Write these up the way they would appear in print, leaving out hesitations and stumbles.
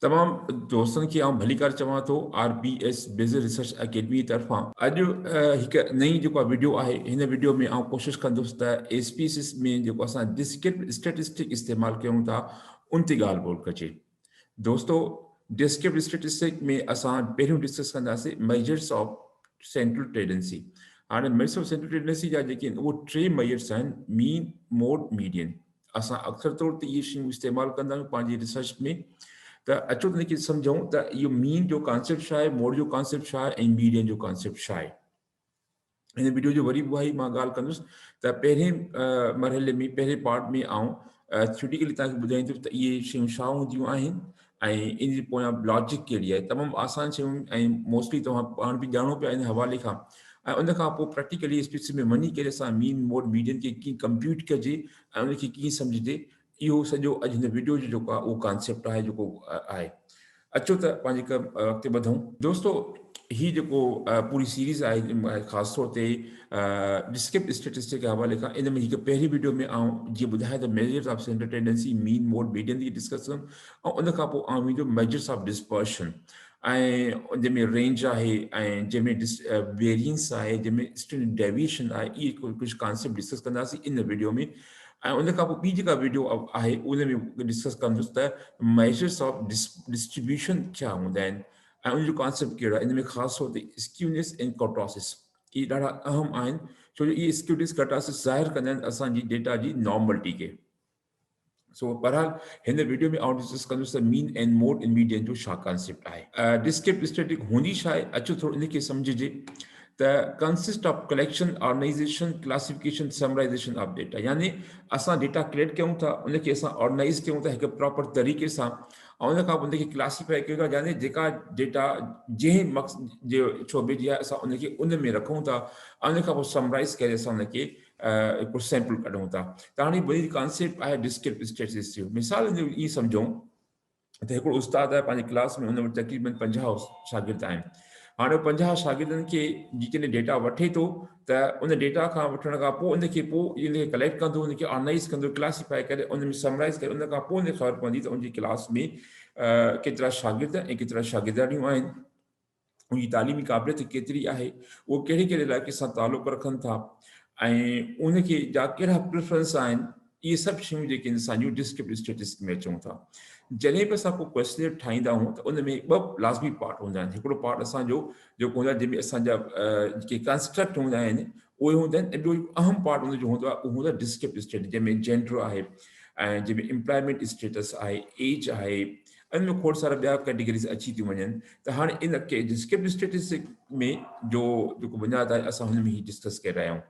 तमाम दोस्तन खे आउं भली कार चवां थो RBS बिज़नेस रिसर्च अकेडमी तरफ़ां अॼु हिकु नई जेको वीडियो आहे हिन वीडियो में आउं कोशिशि कंदुसि त एसपीसिस में जेको असां डिस्क्रिप्टिव स्टैटिस्टिक इस्तेमालु कयूं था उन ते ॻाल्हि ॿोल कजे। दोस्तो डिस्क्रिप्टिव स्टैटिस्टिक में असां पहिरियों डिस्कस कंदासीं मेजर्स ऑफ सेंट्रल टेंडेंसी। हाणे मेजर्स ऑफ सेंट्रल टेंडेंसी जा जेके आहिनि उहे टे मेजर्स आहिनि, मीन, मोड, मीडियन। असां अक्सर तौर ते इहे शयूं इस्तेमालु कंदा आहियूं पंहिंजी रिसर्च में। त अचो त हिनखे सम्झूं त इहो मीन जो कॉन्सेप्ट छा आहे, मोड जो कॉन्सेप्ट छा आहे ऐं मीडियन जो कॉन्सेप्ट छा आहे। हिन वीडियो जो वरी उहा ई मां ॻाल्हि कंदुसि त पहिरें मरहले में पहिरें पार्ट में आउं थियोरिटिकली तव्हांखे ॿुधाईंदुसि त इहे शयूं छा हूंदियूं आहिनि ऐं इन जे पोयां लॉजिक कहिड़ी आहे। तमामु आसान शयूं ऐं मोस्टली तव्हां पाण बि ॼाणो पिया इन हवाले खां। ऐं उन खां पोइ प्रैक्टिकली स्पेसिस में वञी करे असां मीन, मोड, मीडियन खे कीअं कंप्यूट कजे ऐं उनखे कीअं सम्झिजे, इहो सॼो अॼु हिन वीडियो जो जेको आहे उहो कॉन्सेप्ट आहे जेको आहे। अचो त पंहिंजे अॻिते वधूं। दोस्तो ही जेको पूरी सीरीज़ आहे ख़ासि तौर ते डिस्क्रिप्टिव स्टैटिस्टिक्स के हवाले खां, इन में हिकु पहिरीं वीडियो में आउं जीअं ॿुधाया त measures of central tendency, mean, mode, median जी डिस्कस कंदुमि ऐं उन खां पोइ आउं वेंदो मेजर्स ऑफ डिस्पर्शन ऐं जंहिंमें रेंज आहे ऐं जंहिंमें वेरियंस आहे, जंहिंमें स्टैंडर्ड डेविएशन आहे, इहे कुझु कॉन्सेप्ट डिस्कस कंदासीं इन वीडियो में। ऐं उन खां पोइ ॿी जेका वीडियो आहे उन में डिस्कस कंदुसि त मेजर्स ऑफ डिस्ट्रीब्यूशन छा हूंदा आहिनि ऐं उनजो कॉन्सेप्ट कहिड़ो आहे। इन में ख़ासि तौर ते स्क्यूनेस ऐं कर्टोसिस इहे ॾाढा अहम आहिनि, छो जो इहे स्क्यूनेस कर्टोसिस ज़ाहिर कंदा आहिनि असांजी डेटा जी नॉर्मलिटी खे। सो बहरहाल हिन वीडियो में आउं डिस्कस कंदुसि त mean and mode and median जो छा कॉन्सेप्ट आहे। डिस्क्रिप्टिव स्टैटिस्टिक्स हूंदी छा आहे, अचो थोरो इनखे सम्झिजे त consist of collection, organization, classification, summarization of data. यानी असां डेटा कलेक्ट कयूं था, उनखे असां ऑर्गेनाइज़ कयूं था हिकु प्रॉपर तरीक़े सां ऐं उन खां पोइ उनखे क्लासीफाई कयूं था। यानी जेका डेटा जंहिं मक़सद जे शोबे जी आहे असां उनखे उन में रखूं था ऐं उन खां पोइ समराइज़ करे असां उनखे हिकिड़ो सैंपल कढूं था। त हाणे वरी कॉन्सेप्ट आहे डिस्क्रिप्टिव स्टैटिस्टिक्स जो। मिसाल ईअं सम्झूं त हिकिड़ो उस्तादु आहे पंहिंजी क्लास में, उन वटि तक़रीबन 50 शागिर्द आहिनि। हाणे 50 शागिर्दनि खे जॾहिं डेटा वठे थो त उन डेटा खां वठण खां पोइ उनखे इनखे कलेक्ट कंदो, उनखे ऑर्गेनाइज़ कंदो, क्लासीफाई करे उन में समराइज़ करे, उन खां पोइ उनखे ख़बर पवंदी त उनजी क्लास में केतिरा शागिर्द ऐं केतिरा शागिर्दाणियूं आहिनि, उनजी तालीमी क़ाबिलियत केतिरी आहे, उहो कहिड़े कहिड़े इलाइक़े सां तालुक़ु रखनि था ऐं उनखे जा कहिड़ा प्रिफरेंस आहिनि। इहे सभु शयूं जेके आहिनि असांजूं डिस्क्रिप्टिव स्टैटिस्टिक्स में अचूं था। जॾहिं बि असां को क्वेश्चन ठाहींदा आहियूं त उन में ॿ लाज़मी पार्ट हूंदा आहिनि। हिकिड़ो पार्ट असांजो जेको हूंदो आहे जंहिंमें असांजा जेके कंस्ट्रक्ट हूंदा आहिनि उहे हूंदा आहिनि, ऐं ॿियो अहम पार्ट हुनजो हूंदो आहे, उहो हूंदो आहे डिस्क्रिप्टिव स्टैटिस्टिक्स, जंहिंमें जेंडर आहे ऐं जंहिंमें एम्प्लॉयमेंट स्टेटस आहे, एज आहे, इन में खोड़ सारा ॿिया कैटेगरीज़ अची थियूं वञनि। त हाणे इन खे डिस्क्रिप्टिव स्टैटिस्टिक्स में जो जेको बुनियादु आहे असां हुन में ई डिस्कस करे रहिया आहियूं।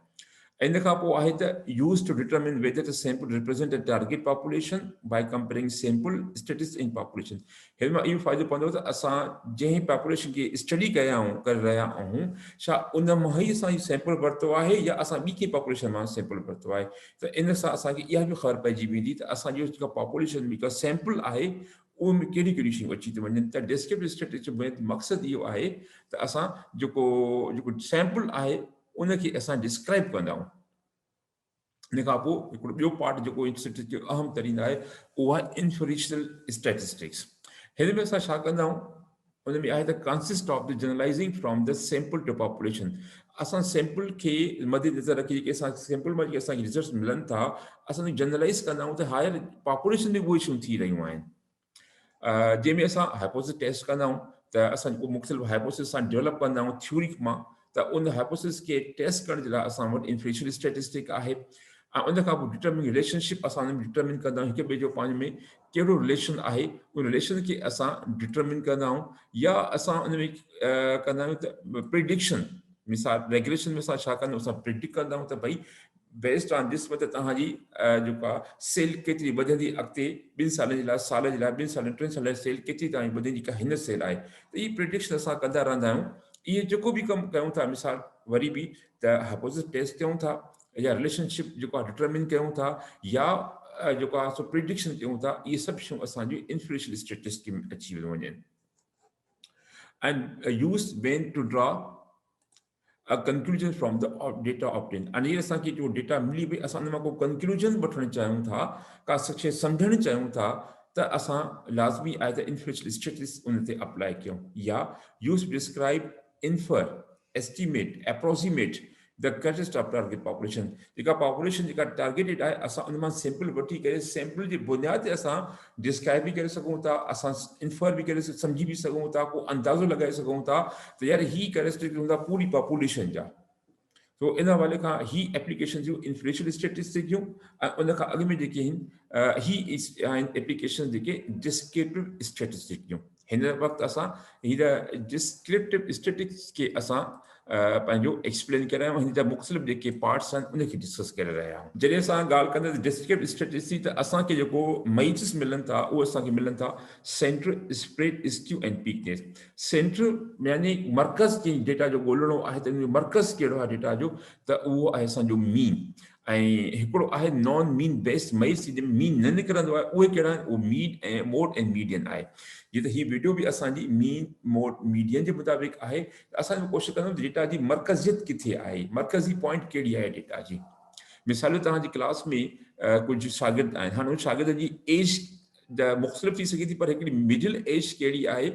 इन खां पोइ आहे त use to determine whether the sample represent the target population by comparing sample status in population. हिन मां इहो फ़ाइदो पवंदो त असां जंहिं पॉपुलेशन खे स्टडी करे रहिया आहियूं, छा उन मां ई असां सैंपल वरितो आहे या असां ॿी कंहिं पॉपुलेशन मां सैंपल वरितो आहे। त इन सां असांखे इहा बि ख़बर पइजी वेंदी त असांजो जेका पॉपुलेशन में का सैंपल आहे उन में कहिड़ी कहिड़ी शयूं अची थियूं वञनि। त डिस्क्रिप्टिव स्टैटिस्टिक्स जो मक़सदु इहो आहे त असां जेको सैंपल आहे उनखे असां डिस्क्राइब कंदा आहियूं। इन खां पोइ हिकिड़ो ॿियो पार्ट जेको स्टैटिस्टिक्स जो अहम तरीन आहे उहो आहे इन्फेरिशनल स्टैटिस्टिक्स। हिन में असां छा कंदा आहियूं, उन में आहे त consist of the generalising from the sample to population. असां सैंपल खे मद्देनज़र रखी जेके असां सैंपल मां जेके असांखे रिज़ल्ट मिलनि था असां जनरलाइज़ कंदा आहियूं त हायर पॉपुलेशन में उहे शयूं थी रहियूं आहिनि। जंहिंमें असां हाइपोथेसिस टेस्ट कंदा आहियूं त असां जेको मुख़्तलिफ़ हाइपोथेसिस सां डेवलप कंदा आहियूं थ्योरी मां, त उन हाइपोथेसिस खे टेस्ट करण जे लाइ असां वटि इन्फेरिशनल स्टैटिस्टिक्स आहे। ऐं उन खां पोइ डिटरमिन रिलेशनशिप असां हुन में डिटरमिन कंदा आहियूं, हिक ॿिए जो पंहिंजे में कहिड़ो रिलेशन आहे, उन रिलेशन खे असां डिटरमिन कंदा आहियूं। या असां उन में कंदा आहियूं त प्रिडिक्शन, मिसाल रेगुलेशन में असां छा कंदा आहियूं, असां प्रिडिक्ट कंदा आहियूं त भई बेस्ड ऑन दिस त तव्हांजी जेका सेल केतिरी वधंदी अॻिते 2 सालनि जे लाइ, साल जे लाइ, 2 सालनि 3 सालनि सेल केतिरी तव्हांजी वधंदी का हिन सेल आहे। त इहा प्रिडिक्शन असां कंदा रहंदा आहियूं। इहे जेको बि कमु कयूं था, मिसाल वरी बि त हाइपोथेसिस टेस्ट कयूं था या रिलेशनशिप जेको आहे डिटरमिन कयूं था या जेको आहे सो प्रिडिक्शन कयूं था, इहे सभु शयूं असांजी इन्फेरिशनल स्टैटिस्टिक्स में अची वञनि। And use when to draw a conclusion from the data obtained। अने असांखे जो डेटा मिली वई असां उन मां को कंक्लूजन वठणु चाहियूं था, का शइ सम्झणु चाहियूं था त असां लाज़मी आहे त इन्फरेंशियल स्टैटिस्टिक्स उन ते अप्लाई कयूं या use describe infer estimate approximate the correctest of target population जेका पॉपुलेशन जेका टारगेटेड आहे असां उन मां सैंपल वठी करे सैंपल जे बुनियाद ते असां डिस्क्राइब बि करे सघूं था असां इन्फर बि करे सम्झी बि सघूं था को अंदाज़ो लॻाए सघूं था त यार ही कैरेक्टरिस्टिक हूंदा पूरी पॉपुलेशन जा तो इन हवाले खां ही एप्लीकेशन जूं इन्फरेंशियल स्टैटिस्टिक्स जूं ऐं उन खां अॻु में जेके आहिनि ही आहिनि एप्लीकेशन जेके डिस्क्रिप्टिव स्टैटिस्टिक्स जूं हिन वक़्तु असां हीअ डिस्क्रिप्टिव स्टैटिस्टिक्स खे असां पंहिंजो एक्सप्लेन करे रहिया आहियूं हिन जा मुख़्तलिफ़ जेके पार्ट्स आहिनि उनखे डिस्कस करे रहिया आहियूं जॾहिं असां ॻाल्हि कंदासीं डिस्क्रिप्टिव स्टैटिस्टिक्स त असांखे जेको मेजर्स मिलनि था उहे असांखे मिलनि था सेंटर स्प्रेड स्क्यू ऐं पीकनेस सेंटर यानी मर्कज़ जी डेटा जो ॻोल्हणो आहे त उनजो मर्कज़ कहिड़ो आहे डेटा जो त उहो आहे असांजो मीन ऐं हिकिड़ो आहे नॉन मीन बेस्ड मेजर्स जंहिंमें मीन न निकिरंदो आहे उहे कहिड़ा आहिनि उहो मीन ऐं मोड ऐं मीडियन आहे जीअं त हीअ वीडियो बि असांजी मीन मोड मीडियन जे मुताबिक़ आहे त असां कोशिशि कंदासीं डेटा जी मर्कज़ियत किथे आहे मर्कज़ी पॉइंट कहिड़ी आहे डेटा जी मिसाल तव्हांजी क्लास में कुझु शागिर्द आहिनि हाणे उन शागिर्द जी एज मुख़्तलिफ़ थी सघे थी पर हिकिड़ी मिडिल एज कहिड़ी आहे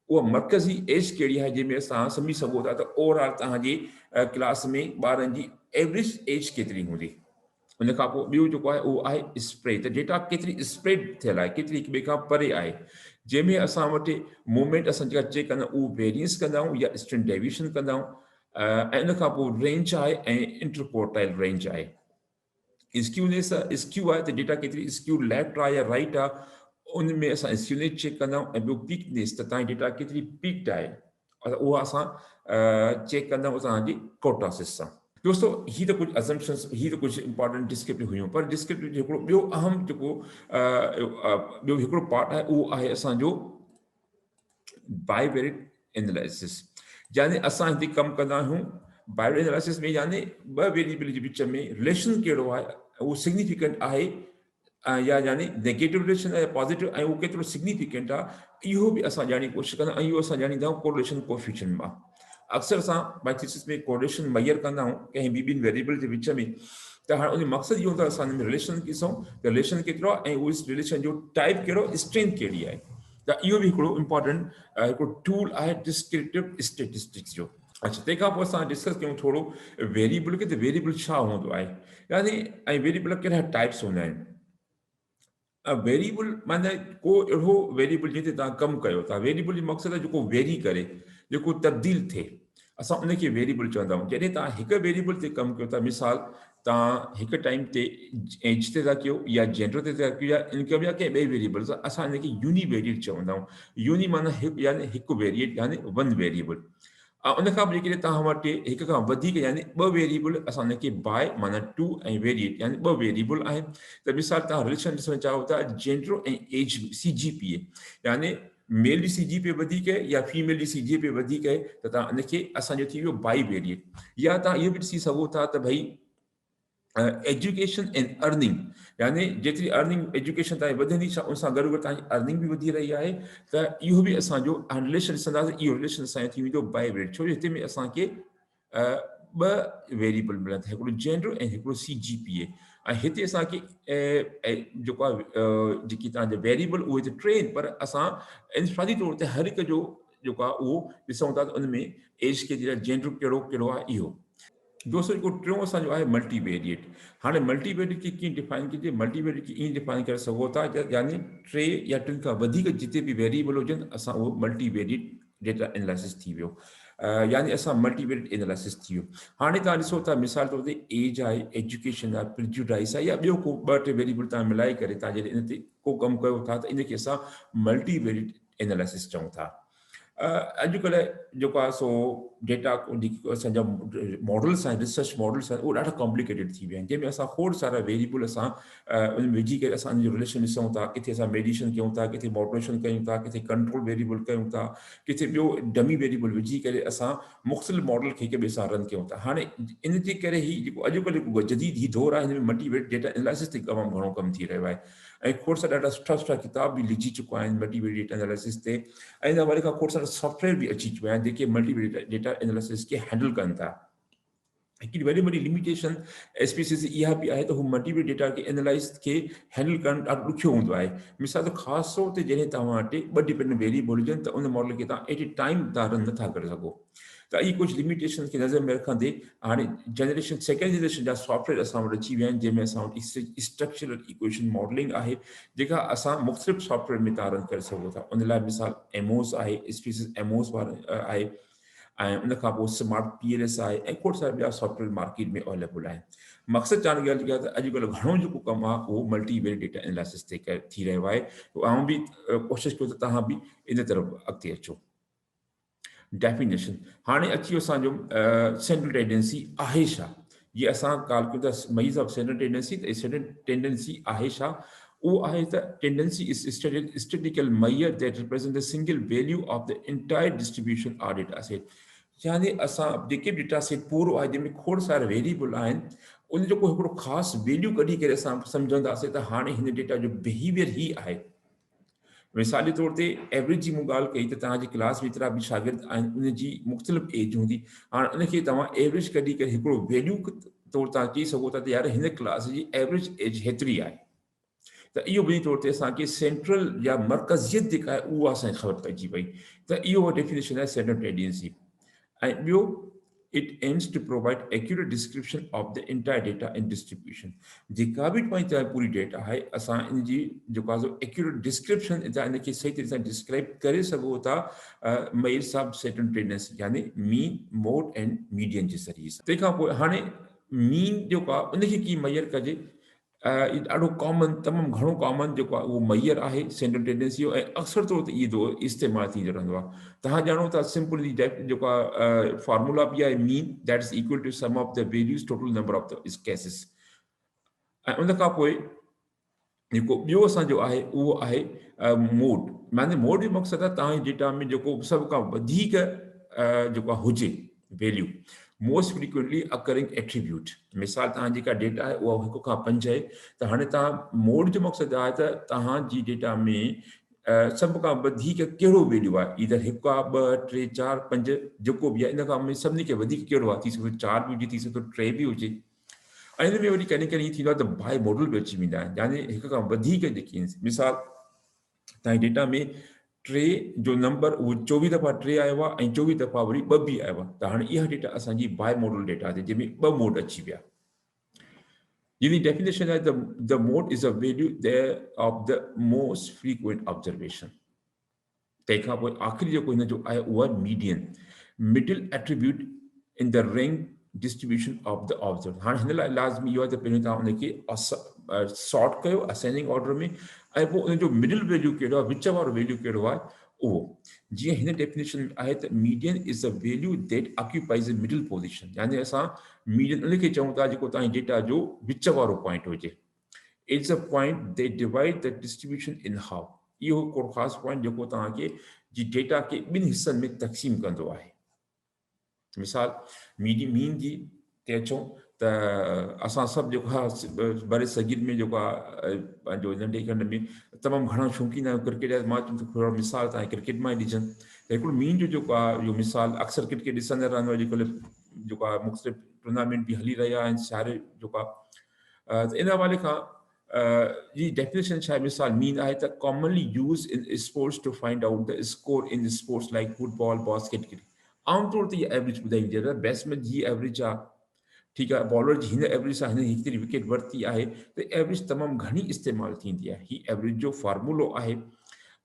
उहा मर्कज़ी एज कहिड़ी आहे जंहिंमें असां सम्झी सघूं था त ओवरऑल तव्हांजी क्लास में ॿारनि जी एवरेज एज केतिरी हूंदी उन खां पोइ ॿियो जेको आहे उहो आहे स्प्रेड त डेटा केतिरी स्प्रेड थियल आहे केतिरी हिक ॿिए खां परे आहे जंहिंमें असां वटि मूवमेंट असां जेका चेक कंदा आहियूं उहो वेरियंस कंदा आहियूं या स्टैंडर्ड डेविएशन कंदा आहियूं ऐं इन खां पोइ रेंज आहे ऐं इंटरक्वार्टाइल रेंज आहे स्क्यूनेस स्क्यू आहे त डेटा केतिरी स्क्यू लेफ्ट आहे या राइट आहे उन में असां स्क्यूनेस चेक कंदा आहियूं ऐं ॿियो पीकनेस त तव्हांजी डेटा केतिरी पीक्ड आहे उहा असां चेक कंदा आहियूं तव्हांजी कोटासिस सां दोस्तों ही तो कुछ असम्पशंस ही तो कुछ इंपॉर्टेंट डिस्क्रिप्टिव हुयूं पर डिस्क्रिप्टिव हिकिड़ो ॿियो अहम जेको ॿियो हिकिड़ो पार्ट आहे उहो आहे असांजो बाइ वेरिएट एनालिसिस यानी असां हिते कमु कंदा आहियूं बाइ वेरिएट एनालिसिस में यानी ॿ वेरिएबल जे विच में रिलेशन कहिड़ो आहे उहो सिग्निफिकेंट आहे या यानी नेगेटिव रिलेशन आहे पॉज़िटिव ऐं उहो केतिरो सिग्निफिकेंट आहे इहो बि असां ॼाणण जी कोशिशि कंदा आहियूं ऐं इहो असां ॼाणींदा आहियूं कोरिलेशन कोएफिशिएंट मां अक्सर असां बाइ थीसिस में कोरिलेशन मेजर कंदा आहियूं कंहिं ॿिनि वेरिएबल जे विच में त हाणे उन मक़सदु इहो हूंदो आहे असां हिन में रिलेशन ॾिसूं त रिलेशन केतिरो आहे ऐं उहो रिलेशन जो टाइप कहिड़ो स्ट्रेंथ कहिड़ी आहे त इहो बि हिकिड़ो इंपॉर्टेंट हिकिड़ो टूल आहे डिस्क्रिप्टिव स्टैटिस्टिक्स जो अच्छा तंहिंखां पोइ असां डिस्कस कयूं थोरो वेरिएबल खे त वेरिएबल छा हूंदो आहे यानी ऐं वेरिएबल कहिड़ा टाइप्स हूंदा आहिनि वेरिएबल माना को अहिड़ो वेरिएबल जंहिं ते तव्हां कमु कयो था वेरिएबल जो मक़सदु आहे जेको वेरी करे जेको तब्दील थिए असां उनखे वेरिएबल चवंदा आहियूं जॾहिं तव्हां हिकु वेरिएबल ते कमु कयो था मिसाल तव्हां हिकु टाइम ते एज ते था कयो या जेंडर ते था कयो या इनकम या कंहिं ॿिए वेरिएबल सां असां हिनखे यूनिवेरिएट चवंदा आहियूं यूनि माना हिकु यानी हिकु वेरिएट यानी वन वेरिएबल ऐं उनखां पोइ जेकॾहिं तव्हां वटि हिक खां वधीक यानी ॿ वेरिएबल असां हुनखे बाय माना टू ऐं वेरिएट यानी ॿ वेरिएबल आहिनि त मिसाल तव्हां रिलेशन ॾिसणु चाहो था जेंडर ऐं एज CGPA यानी मेल जी CGPA वधीक आहे या फीमेल जी CGPA वधीक आहे त तव्हां उनखे असांजो थी वियो बाई वेरिएट या तव्हां इहो बि ॾिसी सघो था त भई एजुकेशन एंड अर्निंग यानी जेतिरी अर्निंग एजुकेशन तव्हांजी वधंदी छा उन सां गॾु गॾु तव्हांजी अर्निंग बि वधी रही आहे त इहो बि असांजो रिलेशन ॾिसंदासीं इहो रिलेशन असांजो थी वेंदो बाई वेरिएट छो जो हिते में असांखे ॿ वेरिएबल मिलनि था हिकिड़ो जेंडर ऐं हिकिड़ो CGPA ऐं हिते असांखे जेको आहे जेकी तव्हांजा वेरिएबल उहे त टे आहिनि पर असां इंफरादी तौर ते हर हिकु जो जेको आहे उहो ॾिसूं था त उन में एज के जेंडर कहिड़ो कहिड़ो आहे इहो दोस्तों जेको टियों असांजो आहे मल्टीवेरिएट हाणे मल्टीवेरिएट खे कीअं डिफाइन कजे मल्टीवेरिएट खे ईअं डिफाइन करे सघो था यानी टे या टिनि खां वधीक जिते बि वेरिएबल हुजनि असां उहो मल्टीवेरिएट डेटा एनालिसिस थी वियो यानी असां मल्टीवेरिएट एनालिसिस थी वियो हाणे तव्हां ॾिसो था मिसाल तौर ते एज आहे एजुकेशन आहे प्रिजुडाइस आहे या ॿियो को ॿ टे वेरिएबल तव्हां मिलाए करे तव्हां जॾहिं इन ते को कमु कयो था त इनखे असां मल्टीवेरिएट एनालिसिस चऊं था अॼुकल्ह जेको आहे सो डेटा असांजा मॉडल्स आहिनि रिसर्च मॉडल्स आहिनि उहे ॾाढा कॉम्प्लिकेटेड थी विया आहिनि जंहिंमें असां खोड़ सारा वेरिएबल असां उन में विझी करे असां उनजो रिलेशन ॾिसूं था किथे असां मेडिशन कयूं था किथे मॉडरेशन कयूं था किथे कंट्रोल वेरिएबल कयूं था किथे ॿियो डमी वेरिएबल विझी करे असां मुख़्तलिफ़ मॉडल खे हिक ॿिए सां रन कयूं था हाणे इन जे करे ई जेको अॼुकल्ह जेको जदीद ई दौरु आहे हिन में मल्टीवेरिएट डेटा एनालिसिस ते तमामु घणो कमु थी रहियो आहे ऐं खोड़ सारा ॾाढा सुठा सुठा किताब बि लिखी चुका आहिनि मल्टीवेरिएट एनालिसिस ते ऐं हिन हवाले खां खोड़ सारा सॉफ्टवेयर बि अची चुका आहिनि जेके मल्टीवेरिएट डेटा एनालिसिस खे हैंडल कनि था हिकिड़ी वॾी वॾी लिमिटेशन एसपीसीसी इहा बि आहे त हू मल्टीवेरिएट डेटा खे एनालाइज़ खे हैंडल करणु ॾाढो ॾुखियो हूंदो आहे। मिसाल त ख़ासि तौर ते जॾहिं तव्हां वटि 2 डिपेंडेंट वेरिएबल हुजनि त उन मॉडल खे तव्हां एट ए टाइम तव्हां रन नथा करे सघो। त इहे कुझु लिमिटेशन खे नज़र में रखंदे हाणे सेकेंड जनरेशन जा सॉफ्टवेयर असां वटि अची विया आहिनि, जंहिंमें असां वटि स्ट्रक्चरल इक्वेशन मॉडलिंग आहे, जेका असां मुख़्तलिफ़ सॉफ्टवेयर में तव्हां रन करे सघो था। उन लाइ मिसाल एमोस आहे, स्पीसीस एमोस वारो आहे, ऐं उन खां पोइ स्मार्ट पीएलएस आहे, ऐं खोड़ सारा ॿिया सॉफ्टवेयर मार्केट में अवेलेबल आहिनि। मक़सदु चवण जी ॻाल्हि इहा आहे त अॼुकल्ह घणो जेको कमु आहे उहो मल्टीवेरिएट डेटा एनालिसिस ते थी रहियो आहे। ऐं बि कोशिशि कयो त तव्हां बि इन तरफ़ अॻिते अचो। डेफिनेशन हाणे अची वियो असांजो सेंट्रल टेंडेंसी आहे छा? ये असां ॻाल्हि कयूं था मई साहब सेंट्रल टेंडेंसी, त सेंट्रल टेंडेंसी आहे छा? उहो आहे त tendency is statistical measure that represent the single value of the entire distribution of data set. यानी असां जेके बि डेटा सेट पूरो आहे जंहिंमें खोड़ सारा वेरिएबल आहिनि, उन जो को हिकिड़ो ख़ासि वैल्यू कढी करे असां सम्झंदासीं त हाणे हिन डेटा जो बिहेवियर ई आहे। मिसाल जे तौर ते एवरेज जी मूं ॻाल्हि कई त तव्हांजी क्लास में एतिरा बि शागिर्द आहिनि, उनजी मुख़्तलिफ़ एज हूंदी। हाणे उनखे तव्हां एवरेज कढी करे हिकिड़ो वैल्यू तौर तव्हां चई सघो था त यार हिन क्लास जी एवरेज एज हेतिरी आहे। त इहो ॿिनी तौर ते असांखे सेंट्रल या मर्कज़ियत जेका आहे उहा असांखे ख़बर पइजी वई। त इहो डेफिनेशन आहे सेंट्रल टेंडेंसी। ऐं ॿियो, it aims to provide accurate description of the entire data in distribution। जेका बि तव्हांजी पूरी डेटा आहे असां इन जी जेको आहे एक्यूरेट डिस्क्रिप्शन इनखे सही तरीक़े सां डिस्क्राइब करे सघो था मय्यर साहब सेंट्रल टेंडेंसी यानी मीन, मोड एंड मीडियन जे ज़रिए सां। तंहिंखां पोइ हाणे मीन जेको आहे उनखे कीअं मय्यर कजे? ॾाढो कॉमन, तमामु घणो कॉमन जेको आहे उहो मय्यर आहे सेंट्रल टेंडेंसी जो, ऐं अक्सर तौर ते इहो इस्तेमालु थींदो रहंदो आहे। तव्हां ॼाणो था सिंपली जेको आहे फॉर्मूला बि आहे mean that is equal to sum of the values total number of the cases. ऐं उन खां पोइ जेको ॿियो असांजो आहे उहो आहे मोड। माने मोड जो मक़सदु आहे तव्हांजे डेटा में जेको सभ खां वधीक जेको हुजे value, most frequently occurring attribute. मिसाल तव्हांजी जेका डेटा आहे उहा 1 खां 5 आहे, त हाणे तव्हां मोड जो मक़सदु आहे त तव्हांजी डेटा में सभ खां वधीक कहिड़ो वैल्यू आहे, इधर 1 आहे, 2, 3, 4, 5 जेको बि आहे, इन खां में सभिनी खे वधीक कहिड़ो आहे, थी सघे 4 बि हुजे, थी सघे 3 बि हुजे। ऐं हिन में वरी कॾहिं कॾहिं ईअं थींदो आहे त बाय मॉडल बि अची वेंदा आहिनि, यानी 1 खां वधीक जेकी आहिनि। मिसाल तव्हांजे डेटा में 3 जो नंबर उहो 24 दफ़ा 3 आयो आहे ऐं 24 दफ़ा वरी 2 बि आयो आहे, त हाणे इहा डेटा असांजी बाय मॉडल डेटा आहे जंहिंमें 2 मोड अची विया। The definition is the mode is a value there of the most frequent observation। तंहिंखां पोइ आख़िरी जेको हिन जो आहे उहा median, middle attribute in the rank distribution of the observe. हाणे हिन लाइ लाज़मी इहो आहे त पहिरियों तव्हां उनखे सॉर्ट कयो असेंडिंग ऑर्डर में, ऐं पोइ उनजो मिडिल वैल्यू कहिड़ो आहे, विच वारो वैल्यू कहिड़ो आहे उहो। जीअं हिन डेफिनेशन में आहे त median is a value that occupies a middle position, यानी असां मीडियन उनखे चऊं था जेको तव्हांजे डेटा जो विच वारो पॉइंट हुजे। It's a point that divide the distribution in how. इहो हिकिड़ो ख़ासि पॉइंट जेको तव्हांखे जी डेटा खे 2 हिस्सनि में तक़सीम कंदो आहे। मिसाल मीन जी ते अचूं त असां सभु जेको आहे बड़े सगीर में जेको आहे पंहिंजो नंढे खंड में तमामु घणा शौक़ीन आहियूं क्रिकेट जा। मां थोरो मिसाल तव्हांखे क्रिकेट मां ई ॾिजनि त हिकिड़ो मीन जो जेको आहे इहो मिसाल अक्सर क्रिकेट ॾिसंदा रहंदो आहे, अॼुकल्ह जेको आहे मुख़्तलिफ़ टूर्नामेंट बि हली रहिया आहिनि सारे जेको आहे। त इन हवाले खां जी डेफिनेशन छा आहे? मिसाल मीन आहे त commonly use in sports to find out the score in sports like football, basket. आमतौर ते इहा एवरेज ॿुधाई वेंदी आहे, बैट्समैन जी एवरेज आहे, ठीकु आहे, बॉलर जी हिन एवरेज सां हिन हेतिरी विकेट वरिती आहे, त एवरेज तमामु घणी इस्तेमालु थींदी आहे। ही एवरेज जो फॉर्मूलो आहे।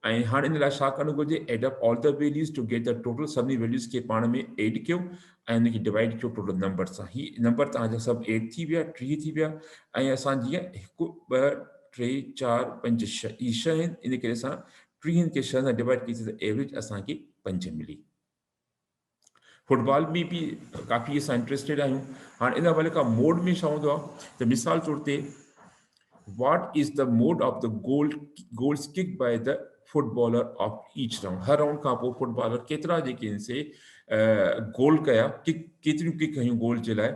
ऐं हाणे इन लाइ छा करणु घुरिजे? Add up all the values to get the total, सभिनी वैल्यूज़ खे पाण में एड कयो ऐं उनखे डिवाइड कयो टोटल नंबर सां। ही नंबर तव्हांजा सभु एड थी विया, 3 थी विया, ऐं असां जीअं 1, 2, 3, 4, 5, 6 इहे 6 आहिनि, इन करे असां 3 खे 6 सां डिवाइड कईसीं त एवरेज असांखे 5 मिली। फुटबॉल में भी काफ़ी असां इंट्रस्टेड आहियूं। हाणे इन हवाले खां मोड में छा हूंदो आहे त मिसाल तौर ते what is the mode of the goals kicked by the footballer of each round। हर राउंड खां पोइ फुटबॉलर केतिरा जेके आहिनि से गोल कया, केतिरियूं किक कयूं गोल जे लाइ।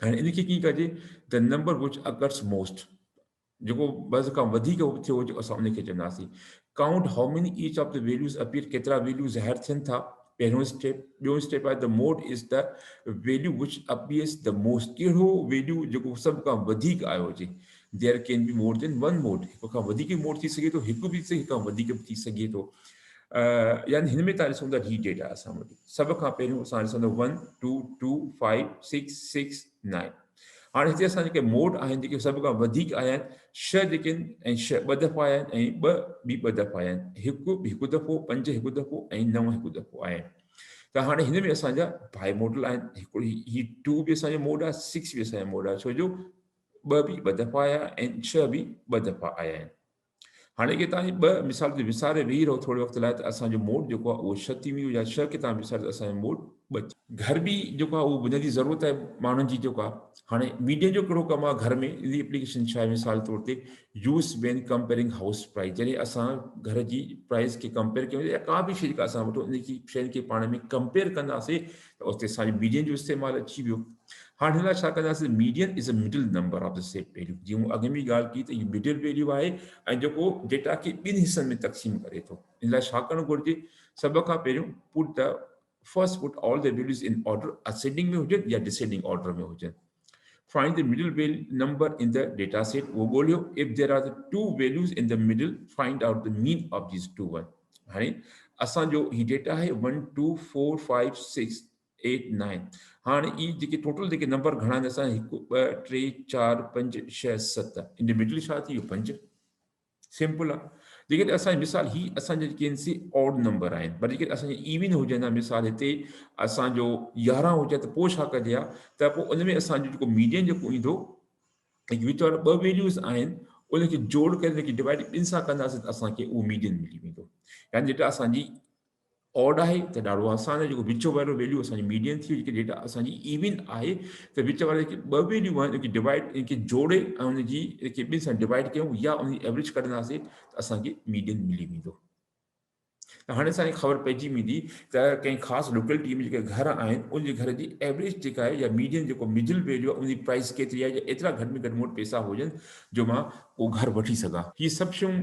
हाणे इनखे कीअं कजे? The number which occurs most, जेको बस खां वधीक थियो असां उनखे चवंदासीं। Count how many each of the values appear, केतिरा वैल्यू ज़ाहिर थियनि था पहिरियों स्टेप. ॿियों स्टेप आहे the mode is the value which appears the most. कहिड़ो वैल्यू जेको सभ खां वधीक आयो हुजे. There can be more than one mode. हिक खां वधीक मोड थी सघे थो, हिकु बि हिक खां वधीक बि थी सघे थो. यानी हिन में तव्हां ॾिसूं था ही डेटा असां वटि सभ खां पहिरियों असां ॾिसंदो 1 2 2 5 6 6 9. हाणे हिते असां जेके मोड आहिनि जेके सभ खां वधीक आया आहिनि 6 जेके आहिनि ऐं 6 ॿ दफ़ा आया आहिनि ऐं 2 बि 2 दफ़ा आया आहिनि. हिकु दफ़ो, 5 हिकु दफ़ो ऐं 9 हिकु दफ़ो आया आहिनि. त हाणे हिन में असांजा बाइ मॉडल आहिनि. हिकिड़ो ही 2 बि असांजो मोड आहे, 6 बि असांजो मोड आहे, छो जो 2 बि 2 दफ़ा आया ऐं 6 बि 2 दफ़ा आया आहिनि. हाणे की तव्हां 2 मिसाल ते विसारे वेही रहो थोरे वक़्त लाइ त असांजो मोड जेको आहे उहो 6 थी वियो या 6 खे तव्हां विसारे त असांजो मोड 2. घर बि जेको आहे उहो बुनियादी ज़रूरत आहे माण्हुनि जी जेको आहे. हाणे मीडियन जो कहिड़ो कमु आहे घर में. इन एप्लीकेशन छा आहे मिसाल तौर ते use when comparing house price. जॾहिं असां घर जी प्राइस खे कंपेयर कयूं या का बि शइ जेका असां वठूं उन जी शयुनि खे पाण में कंपेयर कंदासीं त उते असांजो मीडियन जो इस्तेमालु अची वियो. हाणे हिन लाइ छा कंदासीं. Median is a middle number of the set value. जीअं मूं अॻे में ॻाल्हि कई त इहो मिडिल वैल्यू आहे ऐं जेको डेटा खे 2 हिसनि में तक़सीम करे थो. इन लाइ छा करणु घुरिजे. सभ खां पहिरियों put the first put all the values in order. Ascending में हुजनि या डिसेंडिंग ऑर्डर में हुजनि. Find the middle number in the data set. वो ॻोल्हियो. If there are the 2 values in the middle, find out the mean of these 2 1. हाणे असांजो ही डेटा आहे 1 2 4 5 6 8 9. हाणे ई जेके टोटल जेके नंबर घणा आहिनि असां 1 2 3 4 5 6 7. इन जे मिडिल छा थी वियो 5. सिंपल आहे. जेकॾहिं असांजी मिसाल ही असांजे जेके आहिनि ऑड नंबर आहिनि, पर जेके असांजे इवन हुजनि. मिसाल हिते असांजो 11 हुजे त पोइ छा कजे आहे त पोइ उन में असांजो जेको मीडियन जेको ईंदो विच वारा 2 वैल्यूज़ आहिनि उनखे जोड़ करे उनखे डिवाइड 2 सां कंदासीं त असांखे उहो मीडियन मिली वेंदो. यानी डेटा असांजी ऑड आहे त ॾाढो आसान आहे. जेको विच वारो वैल्यू असांजी मीडियन थी. जेके डेटा असांजी इवन आहे त विच वारे जेके 2 वैल्यू आहिनि उनखे डिवाइड इनखे जोड़े ऐं उनजी जेके 2 सां डिवाइड कयूं या उनजी एवरेज कढंदासीं त असांखे मीडियन मिली वेंदो. त हाणे असांखे ख़बर पइजी वेंदी त कंहिं ख़ासि लोकेलिटी में जेके घर आहिनि उनजे घर जी एवरेज जेका आहे या मीडियन जेको मिडिल वैल्यू आहे उनजी प्राइस केतिरी आहे या एतिरा घटि में घटि मूं वटि पैसा हुजनि जो मां उहो घरु वठी सघां. हीअ सभु शयूं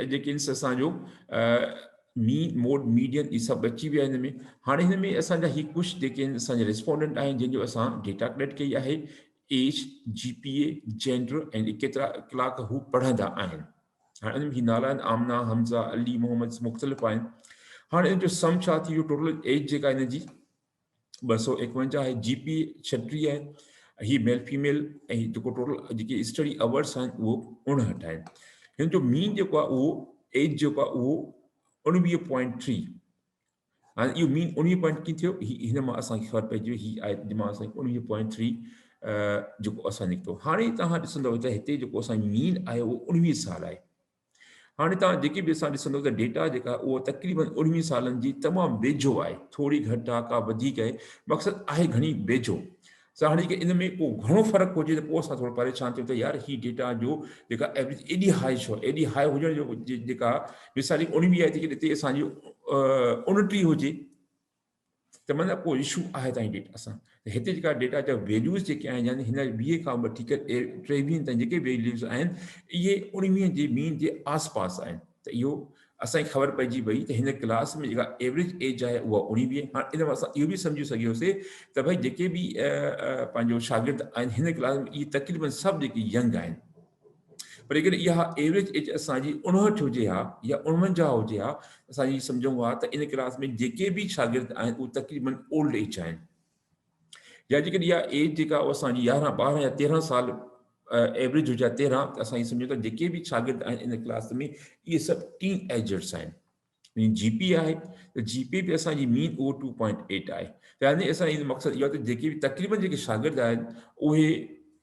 जेके आहिनि असांजो मीन मोड मीडियन इहे सभु अची विया हिन में. हाणे हिन में असांजा ही कुझु जेके आहिनि असांजा रिस्पोंडेंट आहिनि जंहिंजो असां डेटा कलेक्ट कई आहे. एज, GPA, जेंडर ऐं केतिरा कलाक हू पढ़ंदा आहिनि. हाणे उन में ही नाला आहिनि आमना, हमज़ा, अली, मोहम्मद मुख़्तलिफ़ आहिनि. हाणे इन जो सम छा थी वियो. टोटल एज जेका हिन जी 251 आहे. GPA 36 आहे. ही मेल फीमेल ऐं जेको टोटल जेके स्टडी अवर्स आहिनि उहो 59 आहिनि. हिन जो मीन जेको आहे उहो एज जेको आहे उहो 19.3. हाणे इहो मीन 19 पॉइंट कीअं थियो. हिन मां असांखे ख़बर पइजी वई. ही आहे जंहिं मां असांखे 19.3 जेको असां निकितो. हाणे तव्हां ॾिसंदव त हिते जेको असांजो मीन आहे उहो 19 साल आहे. हाणे तव्हां जेके बि असां ॾिसंदव त डेटा जेका उहो तक़रीबन 19 सालनि जी तमामु वेझो आहे. थोरी घटि आहे का वधीक आहे, मक़सदु आहे घणी वेझो. त हाणे जेके इन में को घणो फ़र्क़ु हुजे त पोइ असां थोरो परेशान थियूं त यार ही डेटा जो जेका एवरेज एॾी हाई छो. एॾी हाई हुजण जो जेका मिसाल 19 आहे जेके हिते असांजी 29 हुजे त मतिलबु को इशू आहे तव्हांजी डेटा सां. त हिते जेका डेटा जा वैल्यूज़ जेके आहिनि यानी हिन 20 खां वठी करे 23 ताईं जेके वैल्यूज़ आहिनि इहे 19 जे मीन जे आसपास आहिनि. त इहो असांखे ख़बर पइजी वई त हिन क्लास में जेका एवरेज एज आहे उहा 19. हाणे इन में असां इहो बि सम्झी सघियोसीं त भई जेके बि पंहिंजो शागिर्द आहिनि हिन क्लास में इहे तक़रीबन सभु जेके यंग आहिनि. पर जेकॾहिं इहा एवरेज एज असांजी 59 हुजे हा या 49 हुजे हा असांजी सम्झूं हा त इन क्लास में जेके बि शागिर्द आहिनि उहे तक़रीबन ओल्ड एज आहिनि. या जेकॾहिं इहा एज जेका असांजी 11 12 या 13 साल एवरेज हुजे 13 त असां सम्झूं था जेके बि शागिर्द आहिनि इन क्लास में इहे सभु टीन एजर्स आहिनि. GPA आहे त GPA बि असांजी मीन उहो 2.8 आहे. त यानी असांजो मक़सदु इहो आहे त जेके बि तक़रीबन जेके शागिर्द आहिनि उहे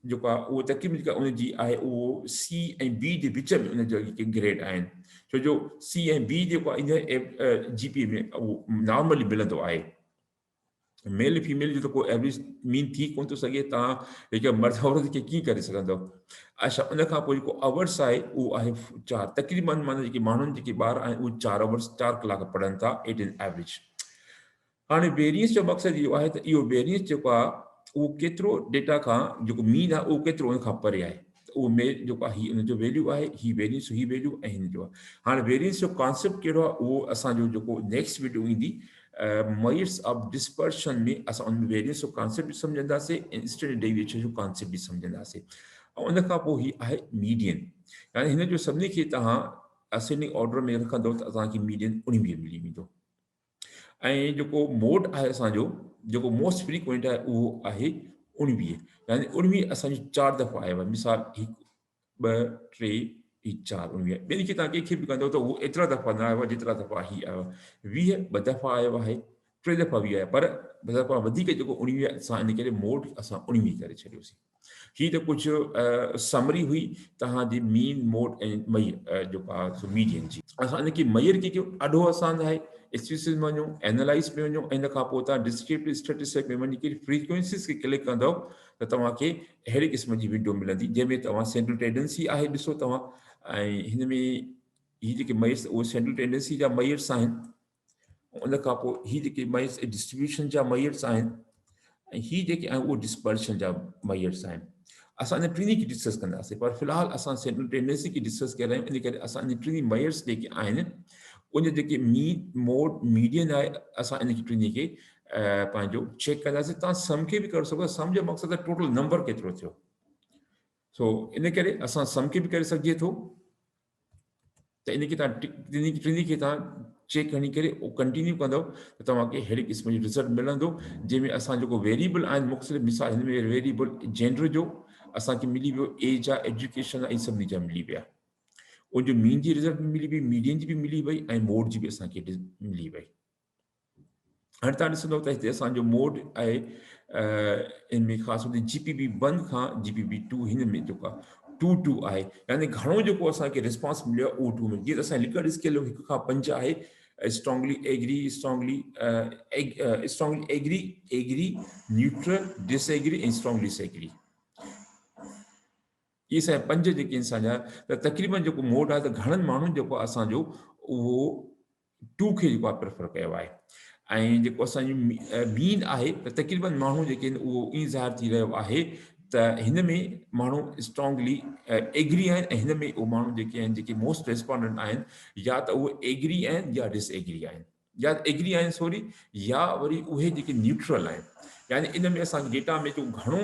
जेको आहे उहो तक़रीबन जेका उनजी आहे उहो C ऐं B जे विच में उनजा जेके ग्रेड आहिनि. छो जो C ऐं B जेको आहे इन GPA में उहो नॉर्मली मिलंदो आहे. मेल फीमेल जो त को एवरेज मीन थी कोन थो सघे. तव्हां जेके मर्द औरत खे कीअं करे सघंदव. अच्छा उन खां पोइ जेको अवर्स आहे उहो आहे 4. तक़रीबन माना जेके माण्हुनि जेके ॿार आहिनि उहे 4 अवर्स 4 कलाक पढ़नि था एट इन एवरेज. हाणे वेरियंस जो मक़सदु इहो आहे त इहो वेरियंस जेको आहे उहो केतिरो डेटा खां जेको मीन आहे उहो केतिरो उन खां परे आहे. त उहो मेल जेको आहे हीअ उनजो वैल्यू आहे. ही वेरियंस ही वैल्यू ऐं हिन जो आहे. हाणे वेरियंस जो कॉन्सेप्ट कहिड़ो आहे उहो असांजो जेको नेक्स्ट वीडियो ईंदी मेयर्स ऑफ डिस्पर्शन में असां उन वेरियंस जो कॉन्सेप्ट भी समझंदासीं ऐं स्टैंडर्ड डेविएशन जो कॉन्सेप्ट भी समझंदासीं। ऐं उन खां पोइ ही आहे मीडियन, यानी हिन जो सभिनी खे तव्हां असेंडिंग ऑर्डर में रखंदव त तव्हांखे मीडियन 19 मिली वेंदो। ऐं जेको मोड आहे असांजो, जेको मोस्ट फ्रीक्वेंट आहे उहो आहे 19, यानी 19 असांजो 4 दफ़ा आयो आहे। मिसाल 1 2 3 4 19, ॿियनि खे तव्हां कंहिंखे बि कंदव त उहो एतिरा दफ़ा न आयो आहे जेतिरा दफ़ा ही आयो आहे। 20 2 दफ़ा आयो आहे, 3 दफ़ा बि आयो, पर 2 दफ़ा वधीक जेको 19 असां इन करे मोड असां 19 करे छॾियोसीं। ही त कुझु समरी हुई तव्हांजी मीन मोड ऐं मई जेको आहे मीडियन जी। असां इनखे मयर खे ॾाढो आसान आहे, एक्सप्रेसिस में वञो, एनालाइज़ में वञो, इन खां पोइ तव्हां डिस्क्रिप्टिव स्टैटिस्टिक्स में वञी करे फ्रीक्वेंसीज़ खे क्लिक कंदव त तव्हांखे अहिड़े क़िस्म जी विंडो मिलंदी जंहिंमें तव्हां सेंट्रल टेंडेंसी आहे ॾिसो तव्हां, ऐं हिन में हीअ जेके मयर्स उहे सेंट्रल टेंडेंसी जा मयर्स आहिनि। उन खां पोइ हीअ जेके मयर्स डिस्ट्रीब्यूशन जा मयर्स आहिनि, ऐं हीअ जेके आहिनि उहे डिस्पर्शन जा मयर्स आहिनि। असां इन टिनी खे डिस्कस कंदासीं, पर फ़िलहालु असां सेंट्रल टेंडेंसी खे डिस्कस करे रहिया आहियूं। इन करे असां इन टिनी मयर्स जेके आहिनि उन जेके मीन मोड मीडियन आहे, असां इन टिनी खे पंहिंजो चेक कंदासीं। तव्हां सम खे बि करे सघो, सम जो मक़सदु आहे टोटल नंबर केतिरो थियो। सो इन करे असां सम खे बि करे सघिजे थो, त इन खे तव्हां टिनी खे तव्हां चेक खणी करे कंटिन्यू कंदव त तव्हांखे अहिड़े क़िस्म जो रिज़ल्ट मिलंदो जंहिंमें असां जेको वेरिएबल आहिनि मुख़्तलिफ़, मिसाल हिन में वेरिएबल जेंडर जो असांखे मिली वियो, एज आहे, एजुकेशन आहे, इन सभिनी जा मिली विया। उनजो मीन जी रिज़ल्ट बि मिली वई, मीडियन जी बि मिली वई, ऐं मोड जी बि असांखे मिली वई। हाणे तव्हां ॾिसंदव त हिते असांजो मोड आहे, इन में ख़ासि GPB 1 खां GPB 2, हिन में जेको आहे 2 आहे, यानी घणो जेको असांखे रिस्पॉन्स मिलियो आहे उहो 2 में। जीअं त असांजी लिखियल स्केल 1 खां 5 आहे, strongly agree, strongly agree, neutral, disagree ऐं स्ट्रॉन्गली डिसएग्री। इहे असांजा 5 जेके असांजा त तक़रीबन जेको मोड आहे त घणनि माण्हुनि जेको आहे असांजो उहो 2 खे जेको आहे प्रेफर कयो आहे। ऐं जेको असांजो मीन आहे त तक़रीबन माण्हू जेके आहिनि उहो ईअं ज़ाहिर थी रहियो आहे त हिन में माण्हू स्ट्रॉन्गली एग्री आहिनि, ऐं हिन में उहे माण्हू जेके आहिनि जेके मोस्ट रेस्पॉन्डेंट आहिनि, या त उहे एग्री आहिनि या डिसएग्री आहिनि, या एग्री आहिनि सॉरी, या वरी उहे जेके न्यूट्रल आहिनि। यानी इन में असांखे डेटा में जो घणो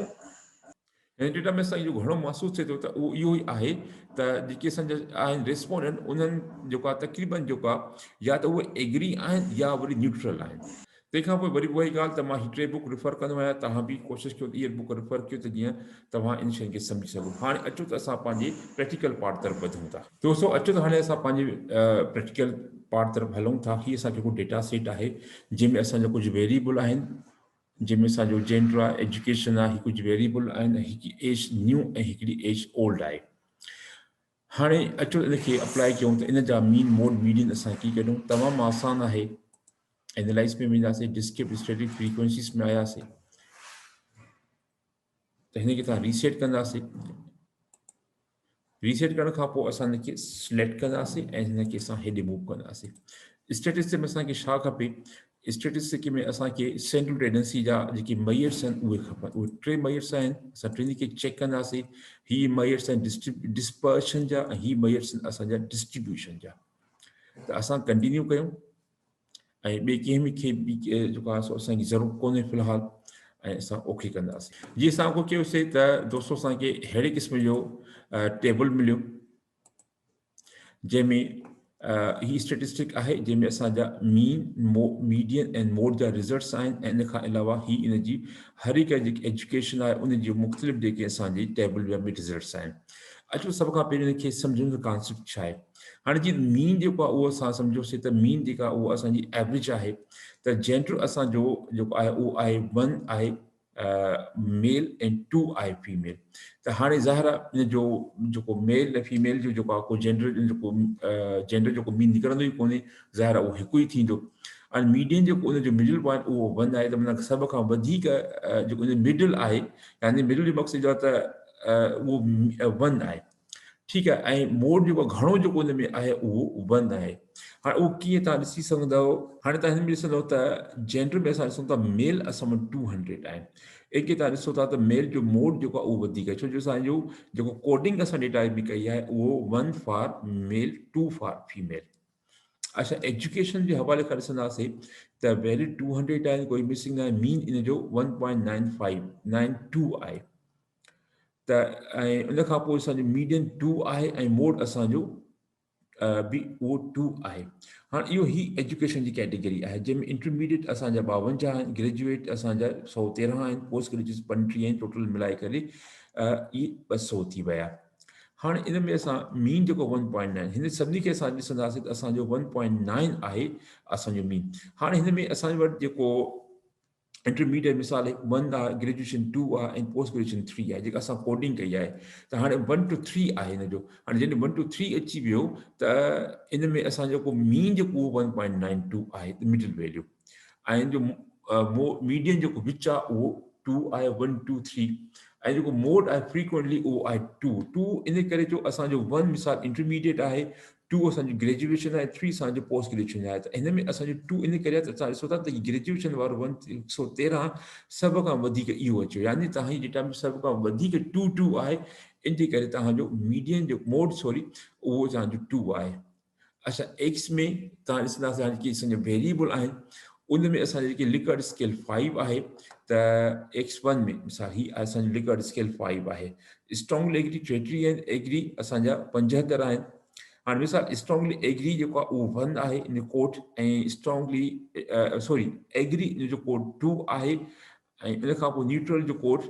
डेटा में असांखे जो घणो महसूसु थिए थो त उहो इहो ई आहे त जेके असांजा आहिनि रेस्पॉन्डेंट, उन्हनि जेको आहे तक़रीबन जेको आहे या त उहे एग्री आहिनि या वरी न्यूट्रल आहिनि। तंहिंखां पोइ वरी उहा ई ॻाल्हि त मां हीअ 3 बुक रिफर कंदो आहियां, तव्हां बि कोशिशि कयो इहे बुक रिफर कयो त जीअं तव्हां इन शयुनि खे सम्झी सघो। हाणे अचो त असां पंहिंजे प्रैक्टिकल पार्ट तरफ़ वधूं था। दोस्तो अचो त हाणे असां पंहिंजे प्रैक्टिकल पार्ट तरफ़ हलूं था। हीअ असांजो जेको डेटा सेट आहे जंहिंमें असांजा कुझु वेरिएबल आहिनि, जंहिंमें असांजो जेंडर आहे, एजुकेशन आहे, कुझु वेरिएबल आहिनि, हिकु एज न्यू ऐं हिकिड़ी एज ओल्ड आहे। हाणे अचो इनखे अप्लाई कयूं त इन जा मीन मोड मीडियन असां कीअं कढूं। तमामु आसान आहे। एनालाइज़ में वेंदासीं, डिस्क्रिप्टिव स्टैटिस्टिक्स फ्रीक्वेंसीज़ में आयासीं त हिन खे तव्हां रीसेट कंदासीं। रीसेट करण खां पोइ असां हिनखे सिलेक्ट कंदासीं ऐं हिनखे असां हेॾे मूव कंदासीं। स्टैटिस्टिक्स में असांखे छा खपे? स्टैटिस्टिक्स में असांखे सेंट्रल टेंडेंसी जा जेके मयर्स आहिनि उहे खपनि। उहे 3 मयर्स आहिनि, असां टिनी खे चेक कंदासीं। हीअ मयर्स आहिनि डिस्पर्शन जा, ऐं हीअ मयर्स आहिनि असांजा डिस्ट्रीब्यूशन जा। त असां कंटिन्यू कयूं ऐं ॿिए कंहिं खे बि जेको आहे सो असांजी ज़रूरत कोन्हे फ़िलहालु, ऐं असां ओके कंदासीं। जीअं असां को कयोसीं त दोस्तो असांखे अहिड़े क़िस्म जो टेबल मिलियो जंहिंमें ही स्टैटिस्टिक आहे, जंहिंमें असांजा मीडियन ऐं मोड जा रिज़ल्ट्स आहिनि, ऐं इन खां अलावा ही इन जी हर हिकु जेकी एजुकेशन आहे उन जी मुख़्तलिफ़ जेके असांजी टेबल में रिज़ल्ट्स आहिनि। अचो सभ खां पहिरियों इनखे सम्झण जो कॉन्सेप्ट छा आहे। हाणे जीअं मीन जेको आहे उहो असां सम्झोसीं त मीन जेका उहा असांजी एवरेज आहे। त जेंडर असांजो जेको आहे उहो आहे 1 आहे मेल ऐं 2 आहे फीमेल। त हाणे ज़ाहिर आहे इन जो जेको मेल ऐं फीमेल जो जेको आहे को जेंडर जेको मीन निकिरंदो ई कोन्हे, ज़ाहिर आहे उहो हिकु ई थींदो। ऐं मीडियन जेको उनजो मिडिल पॉइंट उहो 1 आहे। त माना सभ खां वधीक जेको उन मिडिल आहे, यानी मिडिल जो मक़सदु जो आहे त उहो 1 आहे, ठीकु आहे। ऐं मोड जेको घणो जेको उन में आहे उहो 1 आहे। हाणे उहो कीअं तव्हां ॾिसी सघंदव? हाणे तव्हां हिन में ॾिसंदव त जेंडर में असां ॾिसूं था मेल असां वटि 200 आहिनि। एके तव्हां ॾिसो था त मेल जो मोड जेको आहे उहो वधीक आहे, छो जो असांजो जेको कोडिंग असां डेटा में कई आहे उहो 1 फॉर मेल 2 फॉर फीमेल अच्छा एजुकेशन जे हवाले खां ॾिसंदासीं त वैल्यू 200 आहे, कोई मिसिंग आहे, मीन इन जो 1.9592 आहे। त ऐं उन खां पोइ असांजो मीडियन 2 आहे ऐं मोड असांजो बि उहो 2 आहे। हाणे इहो ही एजुकेशन जी कैटेगरी आहे, जंहिंमें इंटरमीडिएट असांजा 52 आहिनि, ग्रेजुएट असांजा 113 आहिनि, पोस्ट ग्रेजुएट 35 आहिनि, टोटल मिलाए करे इहे 200 थी विया। हाणे इन में असां मीन जेको 1.9, हिन सभिनी खे असां ॾिसंदासीं त असांजो 1.9 आहे असांजो मीन। हाणे हिन में असांजे वटि जेको इंटरमीडिएट मिसाल 1 आहे, ग्रेजुएशन 2 आहे ऐं पोस्ट ग्रेजुएशन 3 आहे, जेका असां कोडिंग कई आहे। त हाणे 1 to 3 आहे हिन जो। हाणे जॾहिं 1 to 3 अची वियो त इन में असां जेको मीन जेको उहो 1.92 आहे, मिडिल वैल्यू, ऐं जो मीडियन जेको विच आहे उहो 2 आहे, 1 2 3, ऐं जेको मोड आहे फ्रीक्वेंटली उहो आहे 2 इन करे जो असांजो 1 मिसाल इंटरमीडिएट आहे, 2 असांजी ग्रेजुएशन आहे, 3 असांजो पोस्ट ग्रेजुएशन आहे। त हिन में असांजो 2 इन करे आहे त असां ॾिसो था त ग्रेजुएशन वारो 113 सभ खां वधीक इहो अचो, यानी तव्हांजी डेटा में सभ खां वधीक 2 आहे, इन जे करे तव्हांजो मीडियन जो मोड उहो तव्हांजो 2 आहे। अच्छा एक्स में तव्हां ॾिसंदासीं हाणे की असांजा वेरिएबल आहिनि, उन में असांजी जेकी लिकर्ड स्केल 5 आहे, त x1 में मिसाल ही असांजी लिकर्ड स्केल 5 आहे। स्ट्रॉन्गली एग्री 33 आहिनि, एग्री असांजा 75 आहिनि। हाणे मिसाल स्ट्रॉन्गली एग्री जेको आहे उहो 1 आहे इन जो कोड, ऐं स्ट्रॉन्गली एग्री इन जो कोड 2 आहे, ऐं इन खां पोइ न्यूट्रल जो कोड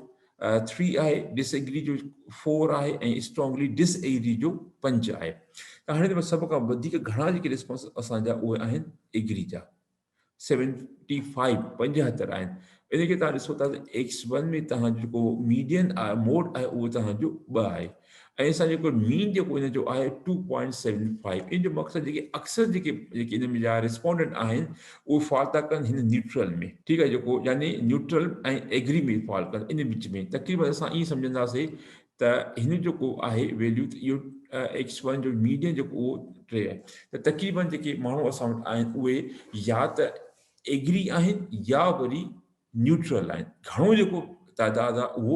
3 आहे, डिसएग्री जो 4 आहे, ऐं स्ट्रॉन्गली डिसएग्री जो 5 आहे। त हाणे सभ खां वधीक घणा जेके रिस्पॉन्स असांजा उहे आहिनि एग्री जा, 75 आहिनि। इन खे तव्हां ॾिसो था त x1 में तव्हांजो जेको मीडियन आहे, मोड आहे, उहो तव्हांजो 2 आहे, ऐं असां जेको मीन जेको इन जो आहे 2.75। इन जो मक़सदु जेके अक्सर जेके इन में जा रिस्पोंडेंट आहिनि उहे फॉल था कनि हिन न्यूट्रल में, ठीकु आहे, जेको यानी न्यूट्रल ऐं एग्री में फॉल कनि, इन विच में। तक़रीबन असां ईअं सम्झंदासीं त हिन जेको आहे वैल्यू, इहो x1 जो मीडियन जेको उहो 3 आहे। त तक़रीबन जेके माण्हू असां वटि आहिनि उहे या त एग्री आहिनि या वरी न्यूट्रल आहिनि। घणो जेको तादाद आहे उहो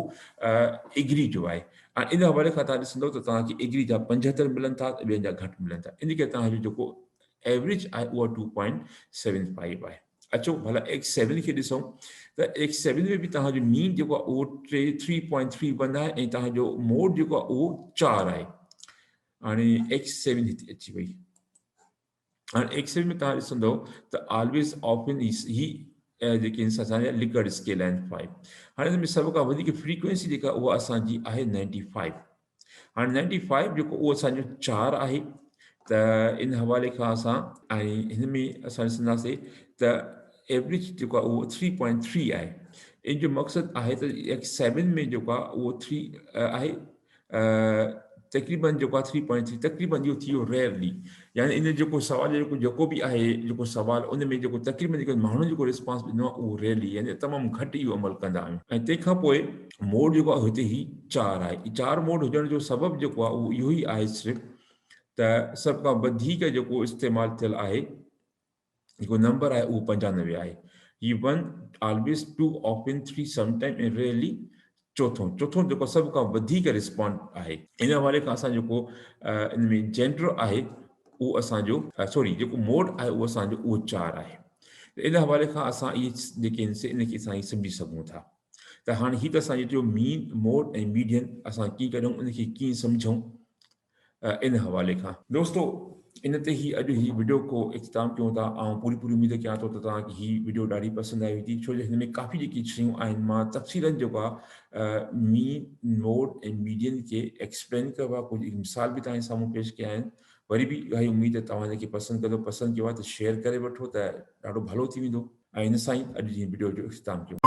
एग्री जो आहे, ऐं इन हवाले खां तव्हां ॾिसंदव त तव्हांखे एग्री जा 75 मिलनि था, ॿियनि जा घटि मिलनि था। इन करे तव्हांजो जेको एवरेज आहे उहा 2.75 आहे। अचो भला x7 खे ॾिसूं त x7 में बि तव्हांजो मीन जेको आहे उहो 3.31 आहे, ऐं तव्हांजो मोड जेको आहे उहो 4 आहे। हाणे x7 हिते अची वई। हाणे x7 में तव्हां ॾिसंदव त ऑलवेज ऑफन ही जेके असांजा लिकर्ड स्केल आहिनि 5। हाणे हिन में सभ खां वधीक फ्रीक्वेंसी जेका उहा असांजी आहे 95। हाणे 95 जेको उहो असांजो 4 आहे। त इन हवाले खां असां ऐं हिन में असां ॾिसंदासीं त एवरेज जेको आहे उहो 3.3 आहे। इन जो मक़सदु आहे त x7 में जेको आहे उहो 3 आहे, तक़रीबन जेको आहे 3.3, तक़रीबन इहो थी वियो रेयरली, यानी इन जेको सवाल जेको बि आहे जेको सवाल उन में जेको तक़रीबन जेको माण्हुनि जेको रिस्पॉन्स ॾिनो आहे उहो रेयरली, यानी तमामु घटि इहो अमल कंदा आहियूं। ऐं तंहिंखां पोइ मोड जेको आहे हिते ही 4 आहे। 4 मोड हुजण जो सबबु जेको आहे उहो इहो ई आहे सिर्फ़ु त सभ खां वधीक जेको इस्तेमालु थियल आहे जेको नंबर आहे उहो 95 आहे। ही 1 ऑलवेज 2 ऑफन 3 समटाइम ऐं रेयरली चौथों जेको सभ खां वधीक रिस्पॉन्ड आहे। इन हवाले खां असां जेको इन में जेंडर आहे उहो असांजो जेको मोड आहे उहो असांजो उहो 4 आहे। इन हवाले खां असां इहे जेके इनखे असां सम्झी सघूं था। त हाणे हीअ त असांजो जो मीन, मोड ऐं मीडियन असां कीअं करूं, उनखे कीअं सम्झूं, इन हवाले खां। दोस्तो इन ते ही अॼु ही वीडियो को इख़्तिताम कयूं था। ऐं पूरी उमेद कयां थो त तव्हांखे ही वीडियो ॾाढी पसंदि आई हुई, छो जो हिन में काफ़ी जेकी शयूं आहिनि मां तफ़सीलन जेको आहे मीन, मोड ऐं मीडियन खे एक्सप्लेन कयो आहे, कुझु मिसाल बि तव्हांजे साम्हूं पेश कया आहिनि। वरी बि इहा उमेद आहे तव्हां हिनखे पसंदि कयो आहे त शेयर करे वठो त ॾाढो भलो थी वेंदो। ऐं हिन सां ई अॼु जी वीडियो जो इख़्तिताम कयूं।